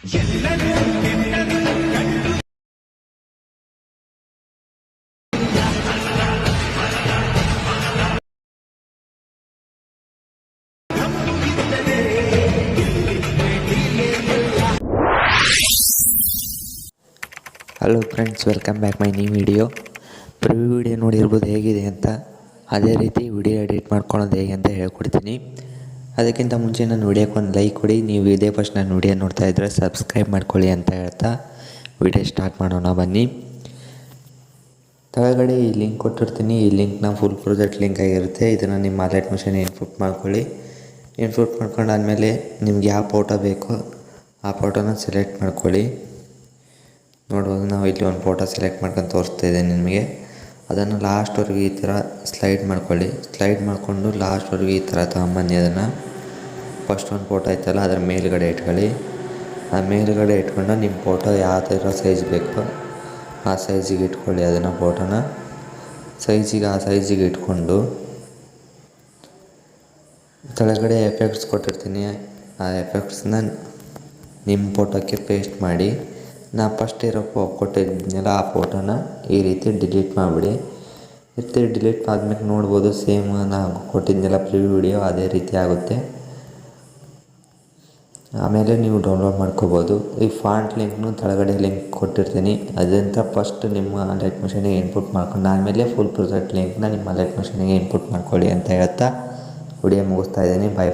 Hello friends, welcome back my new video. Preview video ನೋಡಿರ್ಬೋದು ಹೇಗಿದೆ ಅಂತ. ಅದೇ ರೀತಿ ವಿಡಿಯೋ ಎಡಿಟ್ ಮಾಡ್ಕೊಳ್ಳೋದು ಹೇಗೆ ಅಂತ ಹೇಳ್ಕೊಡ್ತೀನಿ. ಅದಕ್ಕಿಂತ ಮುಂಚೆ ನಾನು ವಿಡಿಯೋಕ್ಕೆ ಒಂದು ಲೈಕ್ ಕೊಡಿ. ನೀವು ಇದೇ ಫಸ್ಟ್ ನಾನು ವಿಡಿಯೋ ನೋಡ್ತಾ ಇದ್ದರೆ ಸಬ್ಸ್ಕ್ರೈಬ್ ಮಾಡ್ಕೊಳ್ಳಿ ಅಂತ ಹೇಳ್ತಾ ವಿಡಿಯೋ ಸ್ಟಾರ್ಟ್ ಮಾಡೋಣ ಬನ್ನಿ. ಕೆಳಗಡೆ ಈ ಲಿಂಕ್ ಕೊಟ್ಟಿರ್ತೀನಿ. ಈ ಲಿಂಕ್ನ ಫುಲ್ ಪ್ರಾಜೆಕ್ಟ್ ಲಿಂಕ್ ಆಗಿರುತ್ತೆ. ಇದನ್ನು ನಿಮ್ಮ ಅಲರ್ಟ್ ಮಿಷನ್ ಇನ್ಪುಟ್ ಮಾಡ್ಕೊಳ್ಳಿ. ಇನ್ಪುಟ್ ಮಾಡ್ಕೊಂಡಾದ್ಮೇಲೆ ನಿಮ್ಗೆ ಯಾವ ಫೋಟೋ ಬೇಕೋ ಆ ಫೋಟೋನ ಸೆಲೆಕ್ಟ್ ಮಾಡ್ಕೊಳ್ಳಿ. ನೋಡ್ಬೋದು, ನಾವು ಇಲ್ಲಿ ಒಂದು ಫೋಟೋ ಸೆಲೆಕ್ಟ್ ಮಾಡ್ಕೊಂಡು ತೋರಿಸ್ತಾ ಇದ್ದೇನೆ ನಿಮಗೆ. ಅದನ್ನು ಲಾಸ್ಟ್ವರೆಗೂ ಈ ಥರ ಸ್ಲೈಡ್ ಮಾಡ್ಕೊಳ್ಳಿ. ಸ್ಲೈಡ್ ಮಾಡಿಕೊಂಡು ಲಾಸ್ಟ್ವರೆಗೂ ಈ ಥರ ತಗೊಂಬನ್ನಿ. ಅದನ್ನು ಫಸ್ಟ್ ಒಂದು ಫೋಟೋ ಐತಲ್ಲ ಅದರ ಮೇಲುಗಡೆ ಇಟ್ಕೊಳ್ಳಿ. ಆ ಮೇಲುಗಡೆ ಇಟ್ಕೊಂಡು ನಿಮ್ಮ ಫೋಟೋ ಯಾವ ಥರ ಸೈಜ್ ಬೇಕೋ ಆ ಸೈಜಿಗೆ ಇಟ್ಕೊಳ್ಳಿ. ಅದನ್ನು ಫೋಟೋನ ಆ ಸೈಜಿಗೆ ಇಟ್ಕೊಂಡು ಕೆಳಗಡೆ ಎಫೆಕ್ಟ್ಸ್ ಕೊಟ್ಟಿರ್ತೀನಿ. ಆ ಎಫೆಕ್ಟ್ಸ್ನ ನಿಮ್ಮ ಫೋಟೋಕ್ಕೆ ಪೇಸ್ಟ್ ಮಾಡಿ. ನಾ ಫಸ್ಟ್ ಇರೋ ಕೊಟ್ಟಿದ್ನಲ್ಲ ಆ ಫೋಟೋನ ಈ ರೀತಿ ಡಿಲೀಟ್ ಮಾಡಿಬಿಡಿ. ಡಿಲೀಟ್ ಆದ್ಮೇಲೆ ನೋಡ್ಬೋದು ಸೇಮ್ ನಾನು ಕೊಟ್ಟಿದ್ನೆಲ್ಲ ಪ್ರಿವ್ಯೂ ವಿಡಿಯೋ ಅದೇ ರೀತಿ ಆಗುತ್ತೆ. ಆಮೇಲೆ ನೀವು ಡೌನ್ಲೋಡ್ ಮಾಡ್ಕೋಬೋದು. ಈ ಫಾಂಟ್ ಲಿಂಕ್ನು ಕೆಳಗಡೆ ಲಿಂಕ್ ಕೊಟ್ಟಿರ್ತೀನಿ. ಅದಂತ ಫಸ್ಟ್ ನಿಮ್ಮ ಅಲರ್ಟ್ ಮಿಷನ್ಗೆ ಇನ್ಪುಟ್ ಮಾಡ್ಕೊಂಡು ಆಮೇಲೆ ಫುಲ್ ಪ್ರಾಜೆಕ್ಟ್ ಲಿಂಕ್ನ ನಿಮ್ಮ ಅಲರ್ಟ್ ಮಿಷನ್ಗೆ ಇನ್ಪುಟ್ ಮಾಡ್ಕೊಳ್ಳಿ ಅಂತ ಹೇಳ್ತಾ ವಿಡಿಯೋ ಮುಗಿಸ್ತಾ ಇದ್ದೀನಿ. ಬಾಯ್.